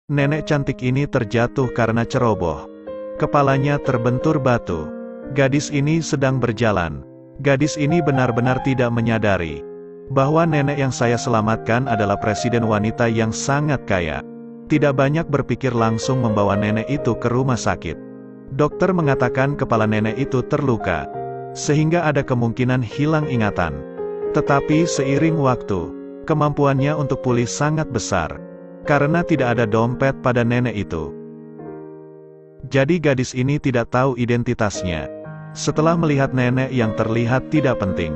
Nenek cantik ini terjatuh karena ceroboh. Kepalanya terbentur batu. Gadis ini sedang berjalan. Gadis ini benar-benar tidak menyadari bahwa nenek yang saya selamatkan adalah presiden wanita yang sangat kaya. Tidak banyak berpikir langsung membawa nenek itu ke rumah sakit. Dokter mengatakan kepala nenek itu terluka, sehingga ada kemungkinan hilang ingatan. Tetapi seiring waktu, kemampuannya untuk pulih sangat besar, karena tidak ada dompet pada nenek itu. Jadi gadis ini tidak tahu identitasnya. Setelah melihat nenek yang terlihat tidak penting,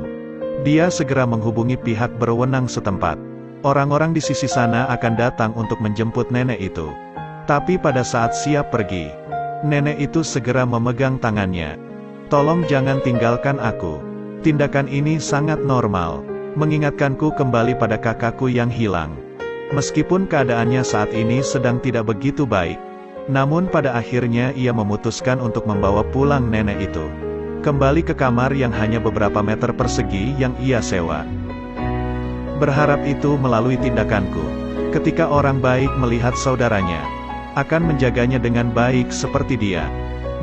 dia segera menghubungi pihak berwenang setempat. Orang-orang di sisi sana akan datang untuk menjemput nenek itu. Tapi pada saat siap pergi, nenek itu segera memegang tangannya. "Tolong jangan tinggalkan aku. Tindakan ini sangat normal, mengingatkanku kembali pada kakakku yang hilang." Meskipun keadaannya saat ini sedang tidak begitu baik, namun pada akhirnya ia memutuskan untuk membawa pulang nenek itu kembali ke kamar yang hanya beberapa meter persegi yang ia sewa. Berharap itu melalui tindakanku, ketika orang baik melihat saudaranya, akan menjaganya dengan baik seperti dia.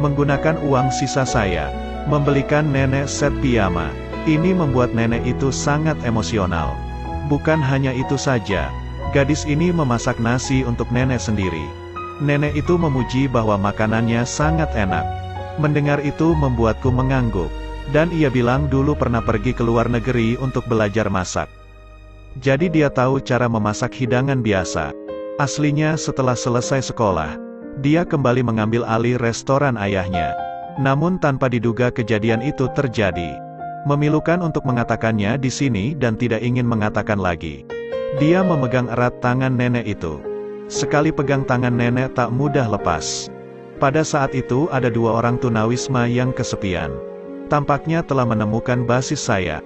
Menggunakan uang sisa saya, membelikan nenek set piyama. Ini membuat nenek itu sangat emosional. Bukan hanya itu saja, gadis ini memasak nasi untuk nenek sendiri. Nenek itu memuji bahwa makanannya sangat enak. Mendengar itu membuatku mengangguk. Dan ia bilang dulu pernah pergi ke luar negeri untuk belajar masak. Jadi dia tahu cara memasak hidangan biasa. Aslinya setelah selesai sekolah, dia kembali mengambil alih restoran ayahnya. Namun tanpa diduga kejadian itu terjadi. Memilukan untuk mengatakannya di sini dan tidak ingin mengatakan lagi. Dia memegang erat tangan nenek itu. Sekali pegang tangan nenek tak mudah lepas. Pada saat itu ada dua orang tunawisma yang kesepian. Tampaknya telah menemukan basis saya.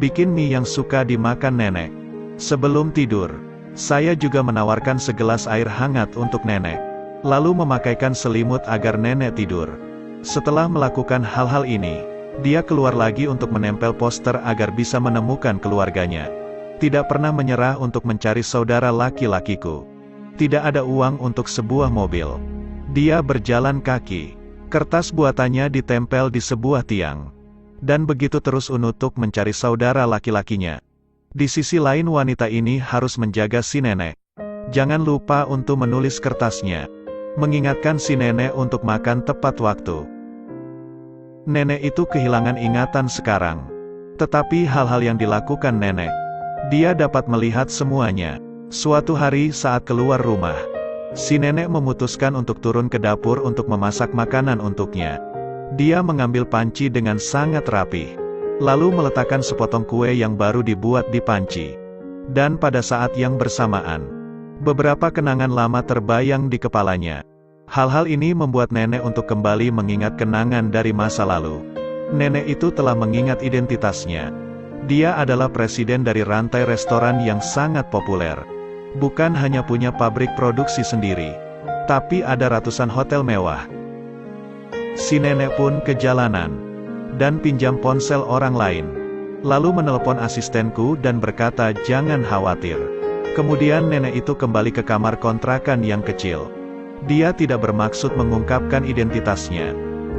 Bikin mie yang suka dimakan nenek. Sebelum tidur, saya juga menawarkan segelas air hangat untuk nenek. Lalu memakaikan selimut agar nenek tidur. Setelah melakukan hal-hal ini, dia keluar lagi untuk menempel poster agar bisa menemukan keluarganya. Tidak pernah menyerah untuk mencari saudara laki-lakiku. Tidak ada uang untuk sebuah mobil. Dia berjalan kaki. Kertas buatannya ditempel di sebuah tiang. Dan begitu terus untuk mencari saudara laki-lakinya. Di sisi lain wanita ini harus menjaga si nenek. Jangan lupa untuk menulis kertasnya. Mengingatkan si nenek untuk makan tepat waktu. Nenek itu kehilangan ingatan sekarang. Tetapi hal-hal yang dilakukan nenek, dia dapat melihat semuanya. Suatu hari saat keluar rumah, si nenek memutuskan untuk turun ke dapur untuk memasak makanan untuknya. Dia mengambil panci dengan sangat rapih, lalu meletakkan sepotong kue yang baru dibuat di panci. Dan pada saat yang bersamaan, beberapa kenangan lama terbayang di kepalanya. Hal-hal ini membuat nenek untuk kembali mengingat kenangan dari masa lalu. Nenek itu telah mengingat identitasnya. Dia adalah presiden dari rantai restoran yang sangat populer. Bukan hanya punya pabrik produksi sendiri, tapi ada ratusan hotel mewah. Si nenek pun ke jalanan, dan pinjam ponsel orang lain. Lalu menelpon asistenku dan berkata jangan khawatir. Kemudian nenek itu kembali ke kamar kontrakan yang kecil. Dia tidak bermaksud mengungkapkan identitasnya.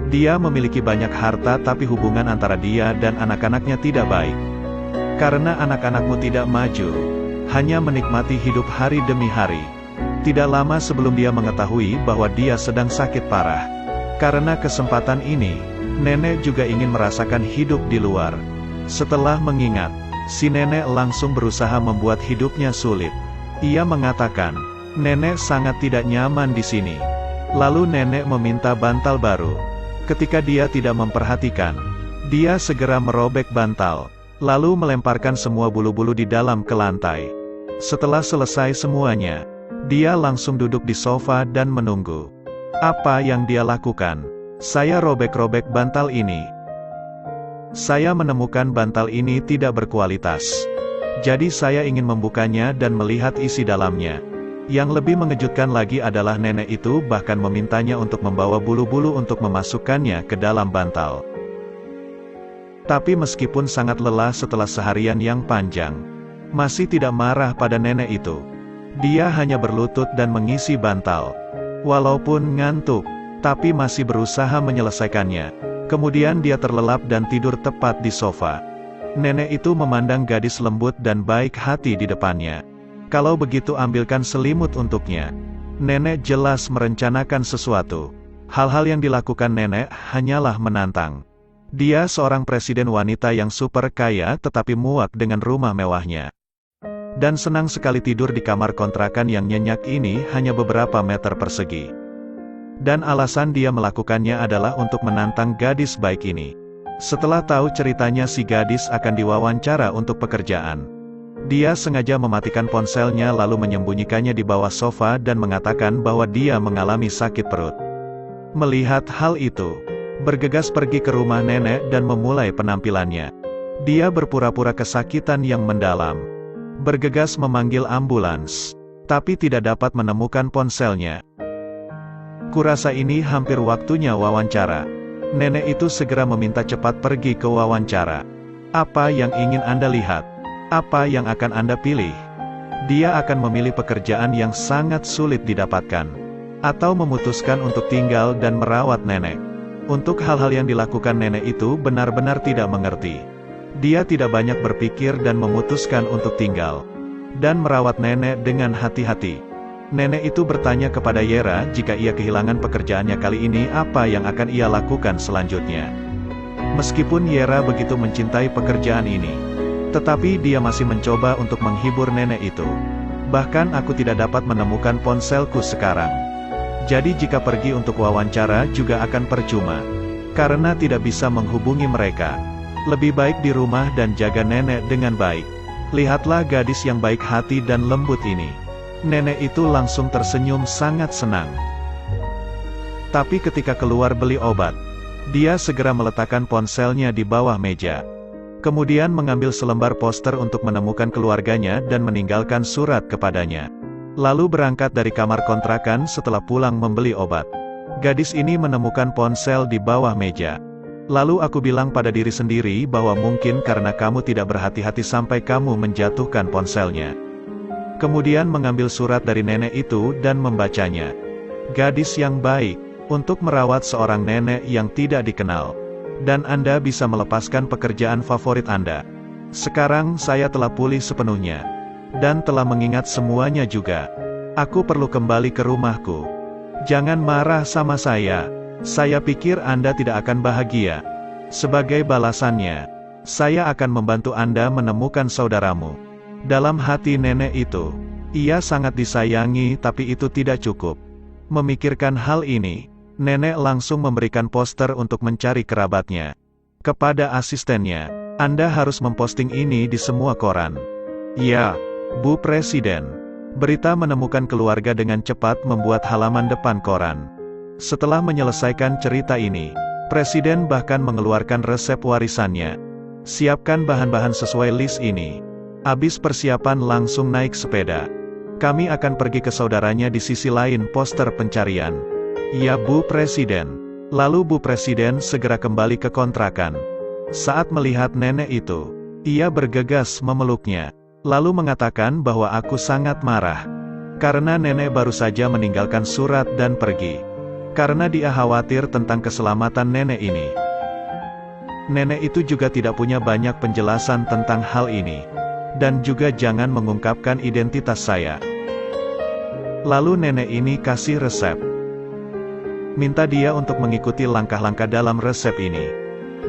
Dia memiliki banyak harta tapi hubungan antara dia dan anak-anaknya tidak baik. Karena anak-anakmu tidak maju, hanya menikmati hidup hari demi hari. Tidak lama sebelum dia mengetahui bahwa dia sedang sakit parah. Karena kesempatan ini, nenek juga ingin merasakan hidup di luar. Setelah mengingat, si nenek langsung berusaha membuat hidupnya sulit. Ia mengatakan, nenek sangat tidak nyaman di sini. Lalu nenek meminta bantal baru. Ketika dia tidak memperhatikan, dia segera merobek bantal, lalu melemparkan semua bulu-bulu di dalam ke lantai. Setelah selesai semuanya, dia langsung duduk di sofa dan menunggu. Apa yang dia lakukan? Saya robek-robek bantal ini. Saya menemukan bantal ini tidak berkualitas. Jadi saya ingin membukanya dan melihat isi dalamnya. Yang lebih mengejutkan lagi adalah nenek itu bahkan memintanya untuk membawa bulu-bulu untuk memasukkannya ke dalam bantal. Tapi meskipun sangat lelah setelah seharian yang panjang, masih tidak marah pada nenek itu. Dia hanya berlutut dan mengisi bantal. Walaupun ngantuk, tapi masih berusaha menyelesaikannya. Kemudian dia terlelap dan tidur tepat di sofa. Nenek itu memandang gadis lembut dan baik hati di depannya. Kalau begitu ambilkan selimut untuknya. Nenek jelas merencanakan sesuatu. Hal-hal yang dilakukan nenek hanyalah menantang. Dia seorang presiden wanita yang super kaya tetapi muak dengan rumah mewahnya. Dan senang sekali tidur di kamar kontrakan yang nyenyak ini hanya beberapa meter persegi. Dan alasan dia melakukannya adalah untuk menantang gadis baik ini. Setelah tahu ceritanya si gadis akan diwawancara untuk pekerjaan. Dia sengaja mematikan ponselnya lalu menyembunyikannya di bawah sofa dan mengatakan bahwa dia mengalami sakit perut. Melihat hal itu, bergegas pergi ke rumah nenek dan memulai penampilannya. Dia berpura-pura kesakitan yang mendalam. Bergegas memanggil ambulans, tapi tidak dapat menemukan ponselnya. Kurasa ini hampir waktunya wawancara. Nenek itu segera meminta cepat pergi ke wawancara. Apa yang ingin Anda lihat? Apa yang akan Anda pilih? Dia akan memilih pekerjaan yang sangat sulit didapatkan, atau memutuskan untuk tinggal dan merawat nenek. Untuk hal-hal yang dilakukan nenek itu benar-benar tidak mengerti. Dia tidak banyak berpikir dan memutuskan untuk tinggal dan merawat nenek dengan hati-hati. Nenek itu bertanya kepada Yera jika ia kehilangan pekerjaannya kali ini apa yang akan ia lakukan selanjutnya. Meskipun Yera begitu mencintai pekerjaan ini, tetapi dia masih mencoba untuk menghibur nenek itu. Bahkan aku tidak dapat menemukan ponselku sekarang. Jadi jika pergi untuk wawancara juga akan percuma, karena tidak bisa menghubungi mereka. Lebih baik di rumah dan jaga nenek dengan baik. Lihatlah gadis yang baik hati dan lembut ini. Nenek itu langsung tersenyum sangat senang. Tapi ketika keluar beli obat, dia segera meletakkan ponselnya di bawah meja. Kemudian mengambil selembar poster untuk menemukan keluarganya dan meninggalkan surat kepadanya. Lalu berangkat dari kamar kontrakan setelah pulang membeli obat. Gadis ini menemukan ponsel di bawah meja. Lalu aku bilang pada diri sendiri bahwa mungkin karena kamu tidak berhati-hati sampai kamu menjatuhkan ponselnya. Kemudian mengambil surat dari nenek itu dan membacanya. Gadis yang baik, untuk merawat seorang nenek yang tidak dikenal. Dan Anda bisa melepaskan pekerjaan favorit Anda. Sekarang saya telah pulih sepenuhnya. Dan telah mengingat semuanya juga. Aku perlu kembali ke rumahku. Jangan marah sama saya. Saya pikir Anda tidak akan bahagia. Sebagai balasannya, saya akan membantu Anda menemukan saudaramu. Dalam hati nenek itu, ia sangat disayangi tapi itu tidak cukup. Memikirkan hal ini, nenek langsung memberikan poster untuk mencari kerabatnya. Kepada asistennya, Anda harus memposting ini di semua koran. Ya, Bu Presiden. Berita menemukan keluarga dengan cepat membuat halaman depan koran. Setelah menyelesaikan cerita ini, Presiden bahkan mengeluarkan resep warisannya. Siapkan bahan-bahan sesuai list ini. Habis persiapan langsung naik sepeda. Kami akan pergi ke saudaranya di sisi lain poster pencarian. Ya Bu Presiden. Lalu Bu Presiden segera kembali ke kontrakan. Saat melihat nenek itu, ia bergegas memeluknya. Lalu mengatakan bahwa aku sangat marah. Karena nenek baru saja meninggalkan surat dan pergi. Karena dia khawatir tentang keselamatan nenek ini. Nenek itu juga tidak punya banyak penjelasan tentang hal ini. Dan juga jangan mengungkapkan identitas saya. Lalu nenek ini kasih resep. Minta dia untuk mengikuti langkah-langkah dalam resep ini.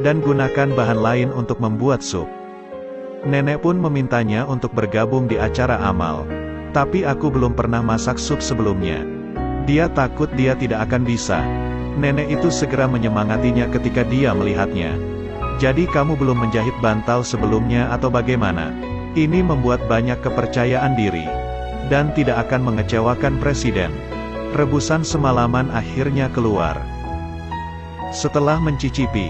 Dan gunakan bahan lain untuk membuat sup. Nenek pun memintanya untuk bergabung di acara amal. Tapi aku belum pernah masak sup sebelumnya. Dia takut dia tidak akan bisa. Nenek itu segera menyemangatinya ketika dia melihatnya. Jadi kamu belum menjahit bantal sebelumnya atau bagaimana? Ini membuat banyak kepercayaan diri. Dan tidak akan mengecewakan Presiden. Rebusan semalaman akhirnya keluar. Setelah mencicipi,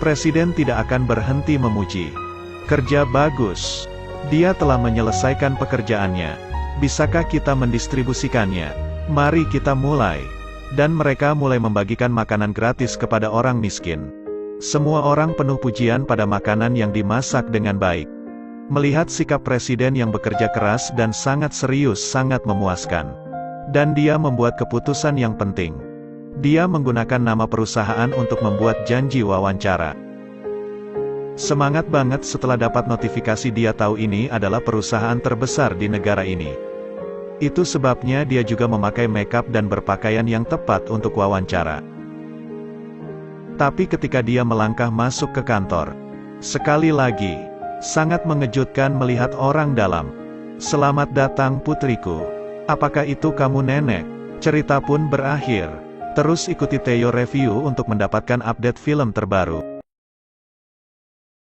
Presiden tidak akan berhenti memuji. Kerja bagus. Dia telah menyelesaikan pekerjaannya. Bisakah kita mendistribusikannya? Mari kita mulai. Dan mereka mulai membagikan makanan gratis kepada orang miskin. Semua orang penuh pujian pada makanan yang dimasak dengan baik. Melihat sikap presiden yang bekerja keras dan sangat serius sangat memuaskan. Dan dia membuat keputusan yang penting. Dia menggunakan nama perusahaan untuk membuat janji wawancara. Semangat banget setelah dapat notifikasi. Dia tahu ini adalah perusahaan terbesar di negara ini. Itu sebabnya dia juga memakai makeup dan berpakaian yang tepat untuk wawancara. Tapi ketika dia melangkah masuk ke kantor, sekali lagi, sangat mengejutkan melihat orang dalam. "Selamat datang putriku. Apakah itu kamu nenek?" Cerita pun berakhir. Terus ikuti Theo Review untuk mendapatkan update film terbaru.